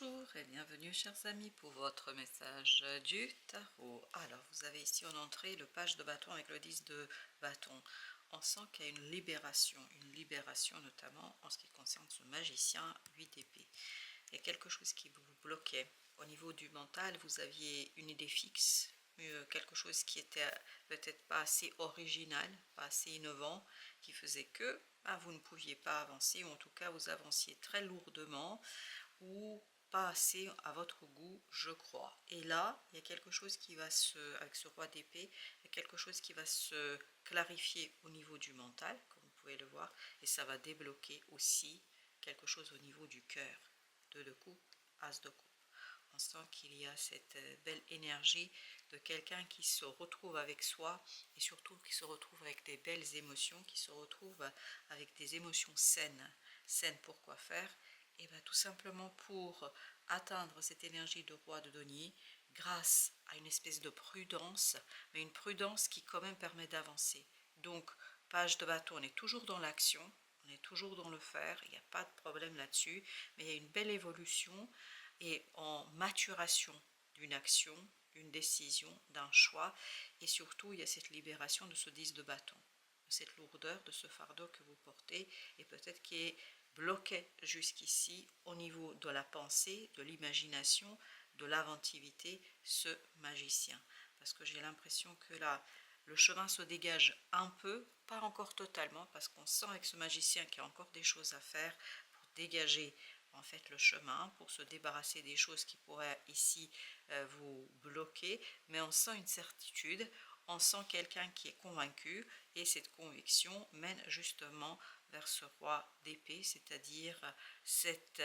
Bonjour et bienvenue chers amis pour votre message du tarot. Alors vous avez ici en entrée le page de bâton avec le 10 de bâton. On sent qu'il y a une libération notamment en ce qui concerne ce magicien 8 d'épée. Il y a quelque chose qui vous bloquait. Au niveau du mental, vous aviez une idée fixe, quelque chose qui était peut-être pas assez original, pas assez innovant, qui faisait que vous ne pouviez pas avancer, ou en tout cas vous avanciez très lourdement, ou pas assez à votre goût, je crois. Et là, il y a quelque chose qui va avec ce roi d'épée, il y a quelque chose qui va se clarifier au niveau du mental, comme vous pouvez le voir, et ça va débloquer aussi quelque chose au niveau du cœur. Deux de coupe, as de coupe. On sent qu'il y a cette belle énergie de quelqu'un qui se retrouve avec soi et surtout qui se retrouve avec des belles émotions, qui se retrouve avec des émotions saines. Saines pour quoi faire? Et bien tout simplement pour atteindre cette énergie de roi de denier grâce à une espèce de prudence, mais une prudence qui quand même permet d'avancer. Donc, page de bâton, on est toujours dans l'action, on est toujours dans le faire, il n'y a pas de problème là-dessus, mais il y a une belle évolution et en maturation d'une action, d'une décision, d'un choix, et surtout il y a cette libération de ce 10 de bâton, de cette lourdeur, de ce fardeau que vous portez, et peut-être qui est bloqué jusqu'ici au niveau de la pensée, de l'imagination, de l'inventivité, ce magicien. Parce que j'ai l'impression que là, le chemin se dégage un peu, pas encore totalement, parce qu'on sent avec ce magicien qu'il y a encore des choses à faire pour dégager en fait le chemin, pour se débarrasser des choses qui pourraient ici vous bloquer, mais on sent une certitude, on sent quelqu'un qui est convaincu, et cette conviction mène justement vers ce roi d'épée, c'est-à-dire cette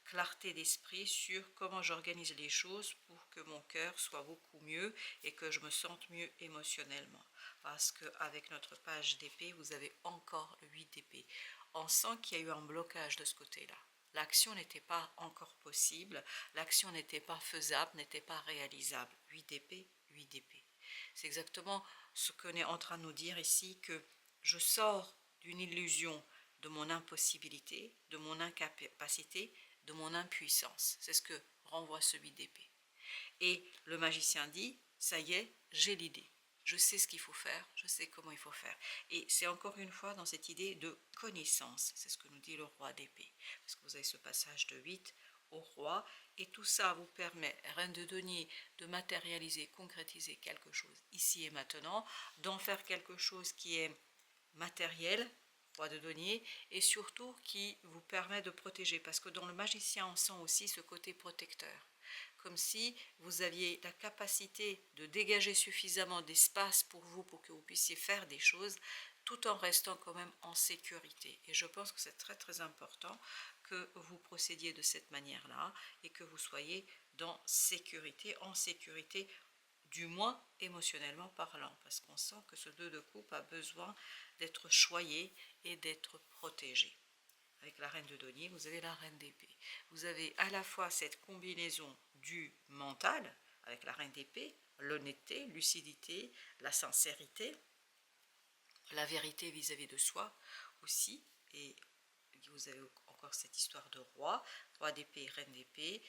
clarté d'esprit sur comment j'organise les choses pour que mon cœur soit beaucoup mieux et que je me sente mieux émotionnellement. Parce qu'avec notre page d'épée, vous avez encore 8 d'épée. On sent qu'il y a eu un blocage de ce côté-là. L'action n'était pas encore possible, l'action n'était pas faisable, n'était pas réalisable. 8 d'épée, 8 d'épée. C'est exactement ce qu'on est en train de nous dire ici, que je sors d'une illusion de mon impossibilité, de mon incapacité, de mon impuissance. C'est ce que renvoie ce 8 d'épée. Et le magicien dit, ça y est, j'ai l'idée. Je sais ce qu'il faut faire, je sais comment il faut faire. Et c'est encore une fois dans cette idée de connaissance, c'est ce que nous dit le roi d'épée. Parce que vous avez ce passage de 8 au roi, et tout ça vous permet, reine de denier, de matérialiser, concrétiser quelque chose ici et maintenant, d'en faire quelque chose qui est matériel, roi de denier, et surtout qui vous permet de protéger. Parce que dans le magicien, on sent aussi ce côté protecteur, comme si vous aviez la capacité de dégager suffisamment d'espace pour vous, pour que vous puissiez faire des choses, tout en restant quand même en sécurité. Et je pense que c'est très très important que vous procédiez de cette manière-là, et que vous soyez en sécurité, du moins émotionnellement parlant, parce qu'on sent que ce 2 de coupe a besoin d'être choyé et d'être protégé. Avec la reine de denier, vous avez la reine d'épée. Vous avez à la fois cette combinaison du mental, avec la reine d'épée, l'honnêteté, lucidité, la sincérité, la vérité vis-à-vis de soi aussi, et vous avez encore cette histoire de roi, roi d'épée, reine d'épée,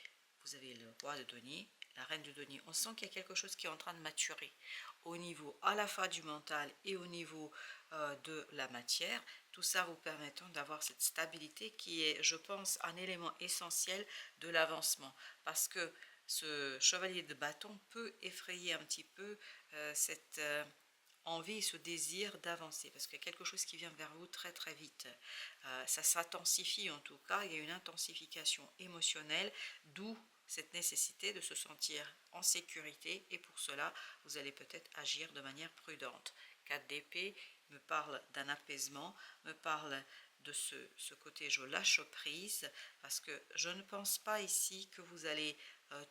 vous avez le roi de denier, la reine de denier. On sent qu'il y a quelque chose qui est en train de maturer au niveau à la fois du mental et au niveau de la matière, tout ça vous permettant d'avoir cette stabilité qui est, je pense, un élément essentiel de l'avancement, parce que ce chevalier de bâton peut effrayer un petit peu cette envie et ce désir d'avancer, parce qu'il y a quelque chose qui vient vers vous très très vite. Ça s'intensifie en tout cas, il y a une intensification émotionnelle, d'où cette nécessité de se sentir en sécurité, et pour cela, vous allez peut-être agir de manière prudente. 4 d'épée me parle d'un apaisement, me parle de ce côté je lâche prise, parce que je ne pense pas ici que vous allez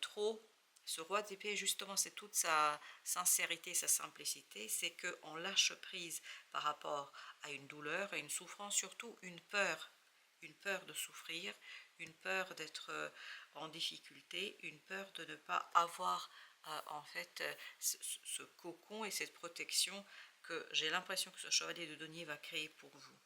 trop. Ce roi d'épée, justement, c'est toute sa sincérité, sa simplicité, c'est qu'on lâche prise par rapport à une douleur, à une souffrance, surtout une peur de souffrir, une peur d'être en difficulté, une peur de ne pas avoir en fait ce cocon et cette protection que j'ai l'impression que ce chevalier de denier va créer pour vous.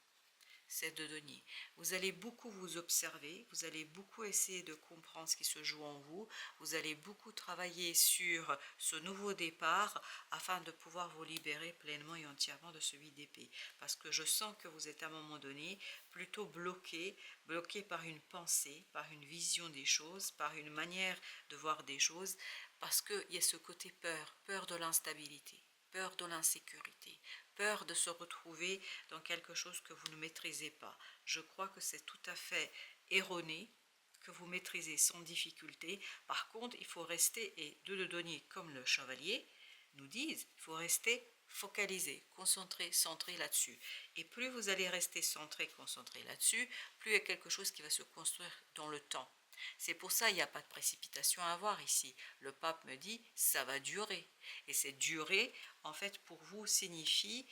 c'est de denier. Vous allez beaucoup vous observer, vous allez beaucoup essayer de comprendre ce qui se joue en vous, vous allez beaucoup travailler sur ce nouveau départ afin de pouvoir vous libérer pleinement et entièrement de ce 8 d'épée. Parce que je sens que vous êtes à un moment donné plutôt bloqué par une pensée, par une vision des choses, par une manière de voir des choses, parce qu'il y a ce côté peur de l'instabilité, peur de l'insécurité, peur de se retrouver dans quelque chose que vous ne maîtrisez pas. Je crois que c'est tout à fait erroné, que vous maîtrisez sans difficulté. Par contre, il faut rester, et de le donner comme le chevalier nous disent, il faut rester focalisé, concentré, centré là-dessus. Et plus vous allez rester centré, concentré là-dessus, plus il y a quelque chose qui va se construire dans le temps. C'est pour ça qu'il n'y a pas de précipitation à avoir ici. Le pape me dit, ça va durer. Et cette durée, en fait, pour vous, signifie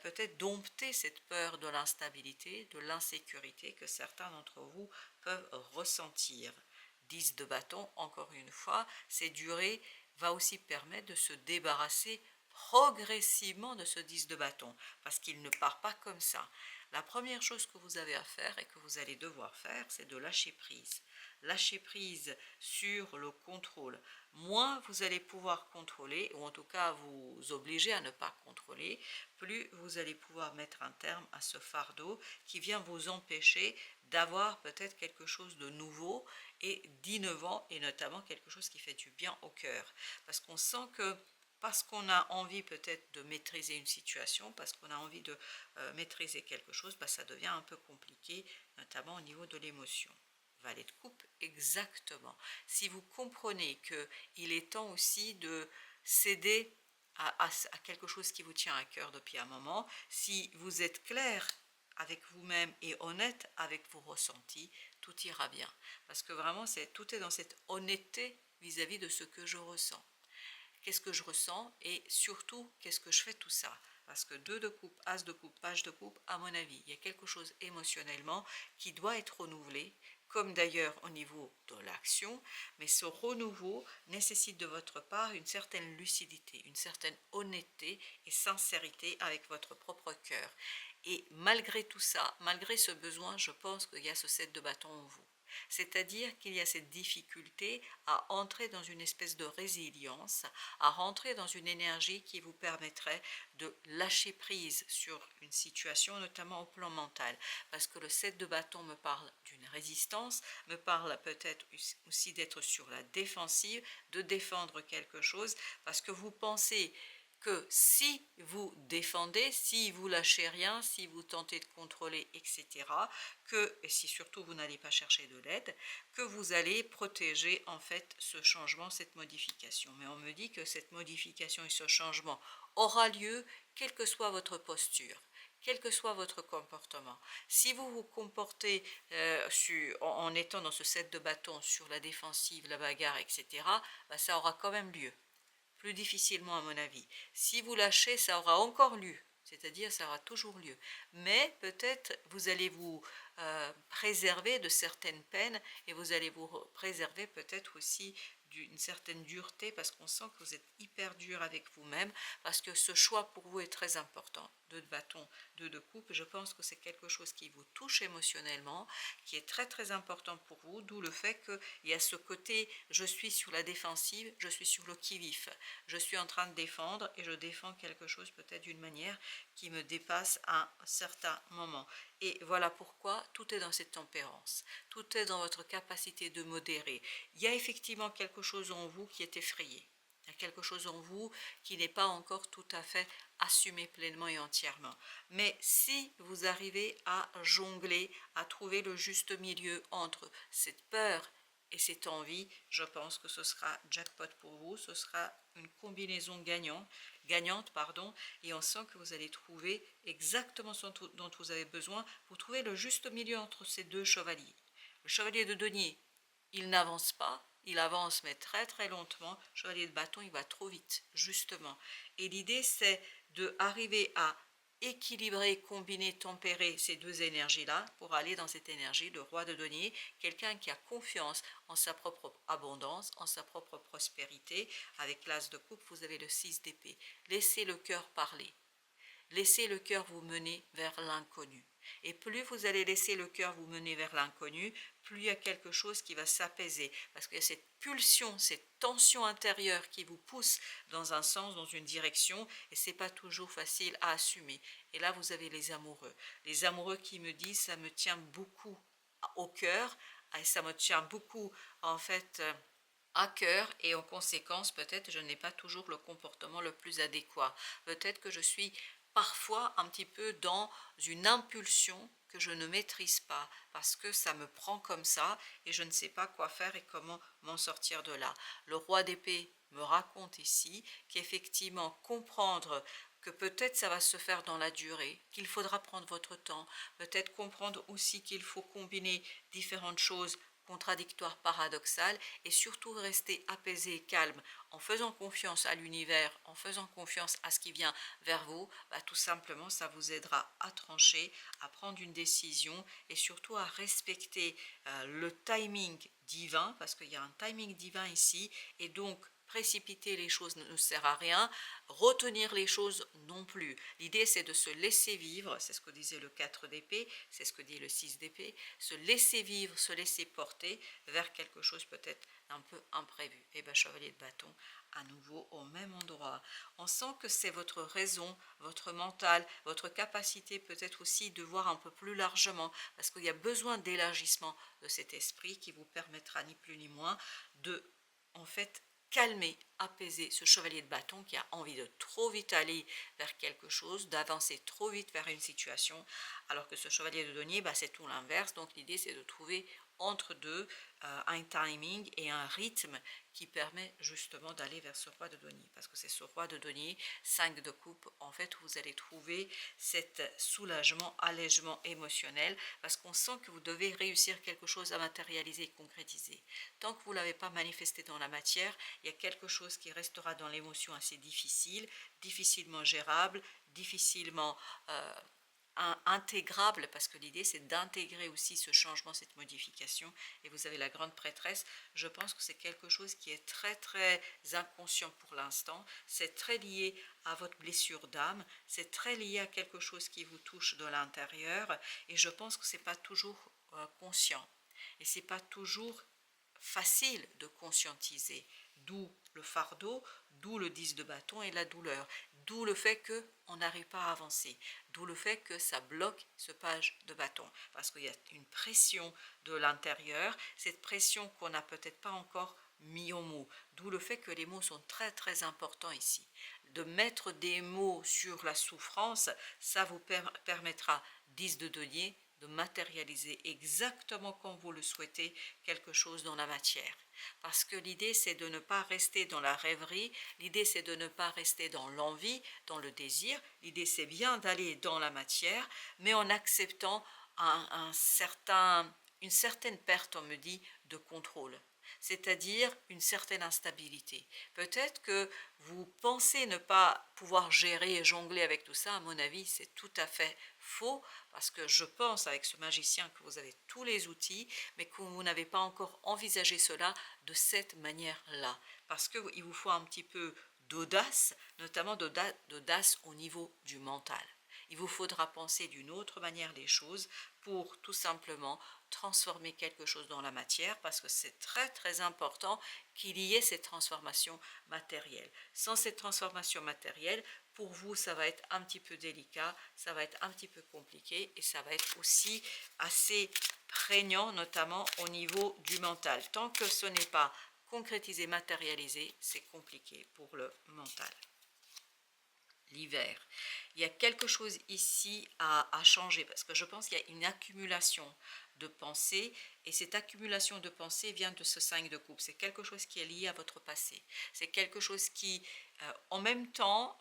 peut-être dompter cette peur de l'instabilité, de l'insécurité que certains d'entre vous peuvent ressentir. 10 de bâton, encore une fois, cette durée va aussi permettre de se débarrasser progressivement de ce 10 de bâton, parce qu'il ne part pas comme ça. La première chose que vous avez à faire et que vous allez devoir faire, c'est de lâcher prise. Lâcher prise sur le contrôle. Moins vous allez pouvoir contrôler, ou en tout cas vous obliger à ne pas contrôler, plus vous allez pouvoir mettre un terme à ce fardeau qui vient vous empêcher d'avoir peut-être quelque chose de nouveau et d'innovant, et notamment quelque chose qui fait du bien au cœur. Parce qu'on sent que parce qu'on a envie peut-être de maîtriser une situation, parce qu'on a envie de maîtriser quelque chose, ça devient un peu compliqué, notamment au niveau de l'émotion. Valet de coupe, exactement. Si vous comprenez qu'il est temps aussi de céder à quelque chose qui vous tient à cœur depuis un moment, si vous êtes clair avec vous-même et honnête avec vos ressentis, tout ira bien. Parce que vraiment, tout est dans cette honnêteté vis-à-vis de ce que je ressens. Qu'est-ce que je ressens et surtout, qu'est-ce que je fais tout ça? Parce que 2 de coupe, as de coupe, page de coupe, à mon avis, il y a quelque chose émotionnellement qui doit être renouvelé, comme d'ailleurs au niveau de l'action, mais ce renouveau nécessite de votre part une certaine lucidité, une certaine honnêteté et sincérité avec votre propre cœur. Et malgré tout ça, malgré ce besoin, je pense qu'il y a ce 7 de bâton en vous. C'est-à-dire qu'il y a cette difficulté à entrer dans une espèce de résilience, à rentrer dans une énergie qui vous permettrait de lâcher prise sur une situation, notamment au plan mental. Parce que le 7 de bâton me parle d'une résistance, me parle peut-être aussi d'être sur la défensive, de défendre quelque chose, parce que vous pensez que si vous défendez, si vous lâchez rien, si vous tentez de contrôler, etc., et si surtout vous n'allez pas chercher de l'aide, que vous allez protéger en fait ce changement, cette modification. Mais on me dit que cette modification et ce changement aura lieu quelle que soit votre posture, quel que soit votre comportement. Si vous vous comportez en étant dans ce set de bâtons sur la défensive, la bagarre, etc., ça aura quand même lieu. Plus difficilement à mon avis. Si vous lâchez, ça aura encore lieu, c'est-à-dire ça aura toujours lieu. Mais peut-être vous allez vous préserver de certaines peines et vous allez vous préserver peut-être aussi d'une certaine dureté parce qu'on sent que vous êtes hyper dur avec vous-même parce que ce choix pour vous est très important. 2 de bâton, 2 de coupe, je pense que c'est quelque chose qui vous touche émotionnellement, qui est très très important pour vous, d'où le fait qu'il y a ce côté je suis sur la défensive, je suis sur le qui-vif, je suis en train de défendre et je défends quelque chose peut-être d'une manière qui me dépasse à un certain moment. Et voilà pourquoi tout est dans cette tempérance, tout est dans votre capacité de modérer. Il y a effectivement quelque chose en vous qui est effrayé. Il y a quelque chose en vous qui n'est pas encore tout à fait assumé pleinement et entièrement. Mais si vous arrivez à jongler, à trouver le juste milieu entre cette peur et cette envie, je pense que ce sera jackpot pour vous, ce sera une combinaison gagnante, et on sent que vous allez trouver exactement ce dont vous avez besoin pour trouver le juste milieu entre ces 2 chevaliers. Le chevalier de denier, il n'avance pas, il avance mais très très lentement. Le chevalier de bâton, il va trop vite, justement. Et l'idée, c'est d'arriver à équilibrer, combiner, tempérer ces 2 énergies-là pour aller dans cette énergie, le roi de denier, quelqu'un qui a confiance en sa propre abondance, en sa propre prospérité. Avec l'as de coupe, vous avez le 6 d'épée. Laissez le cœur parler. Laissez le cœur vous mener vers l'inconnu. Et plus vous allez laisser le cœur vous mener vers l'inconnu, plus il y a quelque chose qui va s'apaiser. Parce qu'il y a cette pulsion, cette tension intérieure qui vous pousse dans un sens, dans une direction, et ce n'est pas toujours facile à assumer. Et là, vous avez les amoureux. Les amoureux qui me disent, ça me tient beaucoup au cœur, et ça me tient beaucoup, en fait, à cœur, et en conséquence, peut-être je n'ai pas toujours le comportement le plus adéquat. Peut-être que je suis parfois un petit peu dans une impulsion que je ne maîtrise pas parce que ça me prend comme ça et je ne sais pas quoi faire et comment m'en sortir de là. Le roi d'épée me raconte ici qu'effectivement comprendre que peut-être ça va se faire dans la durée, qu'il faudra prendre votre temps, peut-être comprendre aussi qu'il faut combiner différentes choses contradictoires, paradoxales, et surtout rester apaisé et calme en faisant confiance à l'univers, en faisant confiance à ce qui vient vers vous, tout simplement ça vous aidera à trancher, à prendre une décision et surtout à respecter le timing divin, parce qu'il y a un timing divin ici, et donc précipiter les choses ne sert à rien, retenir les choses non plus. L'idée c'est de se laisser vivre, c'est ce que disait le 4 d'épée, c'est ce que dit le 6 d'épée, se laisser vivre, se laisser porter vers quelque chose peut-être un peu imprévu. Et bien chevalier de bâton, à nouveau au même endroit. On sent que c'est votre raison, votre mental, votre capacité peut-être aussi de voir un peu plus largement, parce qu'il y a besoin d'élargissement de cet esprit qui vous permettra ni plus ni moins de, en fait, calmer, apaiser ce chevalier de bâton qui a envie de trop vite aller vers quelque chose, d'avancer trop vite vers une situation, alors que ce chevalier de denier, c'est tout l'inverse. Donc l'idée c'est de trouver entre deux un timing et un rythme qui permet justement d'aller vers ce roi de denier, parce que c'est ce roi de denier, 5 de coupe, en fait vous allez trouver cet soulagement, allègement émotionnel, parce qu'on sent que vous devez réussir quelque chose à matérialiser et concrétiser. Tant que vous ne l'avez pas manifesté dans la matière, il y a quelque chose qui restera dans l'émotion assez difficile, difficilement gérable, difficilement intégrable, parce que l'idée c'est d'intégrer aussi ce changement, cette modification. Et vous avez la grande prêtresse, je pense que c'est quelque chose qui est très très inconscient pour l'instant, c'est très lié à votre blessure d'âme, c'est très lié à quelque chose qui vous touche de l'intérieur, et je pense que c'est pas toujours conscient, et c'est pas toujours facile de conscientiser, d'où le fardeau, d'où le 10 de bâton et la douleur, d'où le fait qu'on n'arrive pas à avancer, d'où le fait que ça bloque ce page de bâton, parce qu'il y a une pression de l'intérieur, cette pression qu'on n'a peut-être pas encore mis en mots, d'où le fait que les mots sont très très importants ici. De mettre des mots sur la souffrance, ça vous permettra, 10 de denier, de matérialiser exactement comme vous le souhaitez quelque chose dans la matière. Parce que l'idée c'est de ne pas rester dans la rêverie, l'idée c'est de ne pas rester dans l'envie, dans le désir, l'idée c'est bien d'aller dans la matière, mais en acceptant une certaine perte, on me dit, de contrôle, c'est-à-dire une certaine instabilité. Peut-être que vous pensez ne pas pouvoir gérer et jongler avec tout ça, à mon avis c'est tout à fait faux, parce que je pense avec ce magicien que vous avez tous les outils, mais que vous n'avez pas encore envisagé cela de cette manière-là, parce qu'il vous faut un petit peu d'audace, notamment d'audace au niveau du mental. Il vous faudra penser d'une autre manière les choses pour tout simplement transformer quelque chose dans la matière, parce que c'est très très important qu'il y ait cette transformation matérielle. Sans cette transformation matérielle, pour vous ça va être un petit peu délicat, ça va être un petit peu compliqué, et ça va être aussi assez prégnant, notamment au niveau du mental. Tant que ce n'est pas concrétisé, matérialisé, c'est compliqué pour le mental. L'hiver, il y a quelque chose ici à changer, parce que je pense qu'il y a une accumulation de pensées, et cette accumulation de pensées vient de ce 5 de coupe. C'est quelque chose qui est lié à votre passé, c'est quelque chose qui en même temps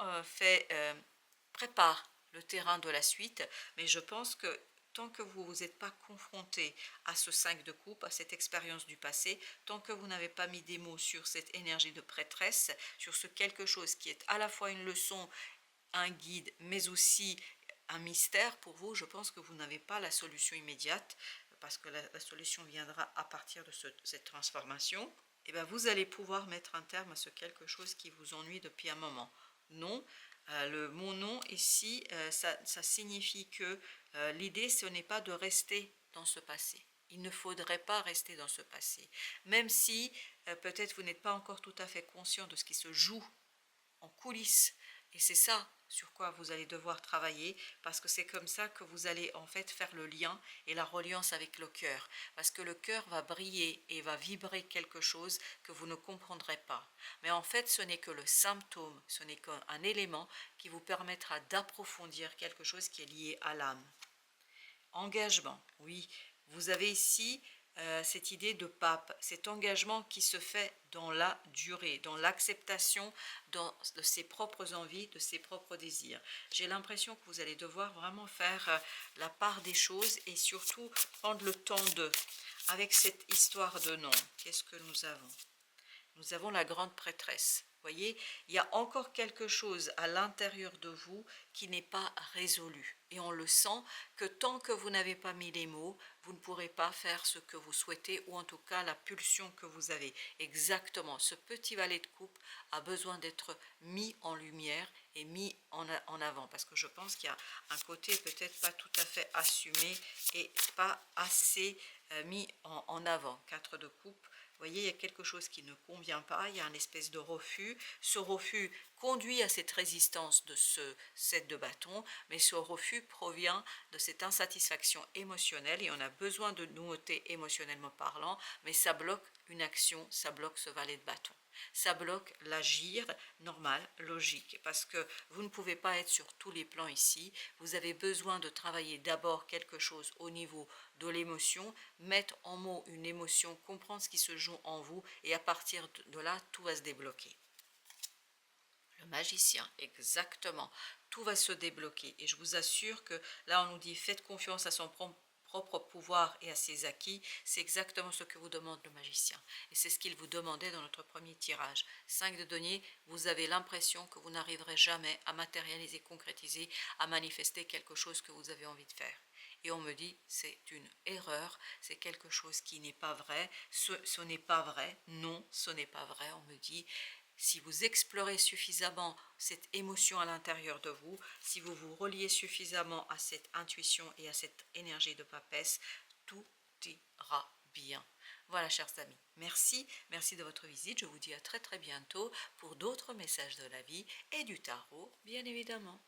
prépare le terrain de la suite, mais je pense que tant que vous vous êtes pas confronté à ce 5 de coupe, à cette expérience du passé, tant que vous n'avez pas mis des mots sur cette énergie de prêtresse, sur ce quelque chose qui est à la fois une leçon, un guide, mais aussi un mystère pour vous, je pense que vous n'avez pas la solution immédiate, parce que la solution viendra à partir de cette transformation. Et bien vous allez pouvoir mettre un terme à ce quelque chose qui vous ennuie depuis un moment. Non, Mon nom ici, ça signifie que l'idée, ce n'est pas de rester dans ce passé. Il ne faudrait pas rester dans ce passé. Même si peut-être vous n'êtes pas encore tout à fait conscient de ce qui se joue en coulisses. Et c'est ça sur quoi vous allez devoir travailler, parce que c'est comme ça que vous allez en fait faire le lien et la reliance avec le cœur. Parce que le cœur va briller et va vibrer quelque chose que vous ne comprendrez pas. Mais en fait, ce n'est que le symptôme, ce n'est qu'un élément qui vous permettra d'approfondir quelque chose qui est lié à l'âme. Engagement, oui. Vous avez ici cette idée de pape, cet engagement qui se fait dans la durée, dans l'acceptation de ses propres envies, de ses propres désirs. J'ai l'impression que vous allez devoir vraiment faire la part des choses et surtout prendre le temps de. Avec cette histoire de nom, qu'est-ce que nous avons? Nous avons la grande prêtresse. Voyez, il y a encore quelque chose à l'intérieur de vous qui n'est pas résolu. Et on le sent que tant que vous n'avez pas mis les mots, vous ne pourrez pas faire ce que vous souhaitez, ou en tout cas la pulsion que vous avez. Exactement, ce petit valet de coupe a besoin d'être mis en lumière et mis en avant. Parce que je pense qu'il y a un côté peut-être pas tout à fait assumé et pas assez mis en avant. 4 de coupe. Vous voyez, il y a quelque chose qui ne convient pas, il y a une espèce de refus. Ce refus conduit à cette résistance de ce 7 de bâton, mais ce refus provient de cette insatisfaction émotionnelle et on a besoin de nouveautés émotionnellement parlant, mais ça bloque une action, ça bloque ce valet de bâton. Ça bloque l'agir normal, logique, parce que vous ne pouvez pas être sur tous les plans ici. Vous avez besoin de travailler d'abord quelque chose au niveau de l'émotion, mettre en mots une émotion, comprendre ce qui se joue en vous, et à partir de là, tout va se débloquer. Le magicien, exactement. Tout va se débloquer. Et je vous assure que là, on nous dit faites confiance à son propre pouvoir et à ses acquis. C'est exactement ce que vous demande le magicien. Et c'est ce qu'il vous demandait dans notre premier tirage. 5 de denier, vous avez l'impression que vous n'arriverez jamais à matérialiser, concrétiser, à manifester quelque chose que vous avez envie de faire. Et on me dit, c'est une erreur, c'est quelque chose qui n'est pas vrai, ce n'est pas vrai, non, ce n'est pas vrai, on me dit. Si vous explorez suffisamment cette émotion à l'intérieur de vous, si vous vous reliez suffisamment à cette intuition et à cette énergie de papesse, tout ira bien. Voilà, chers amis, merci de votre visite. Je vous dis à très bientôt pour d'autres messages de la vie et du tarot, bien évidemment.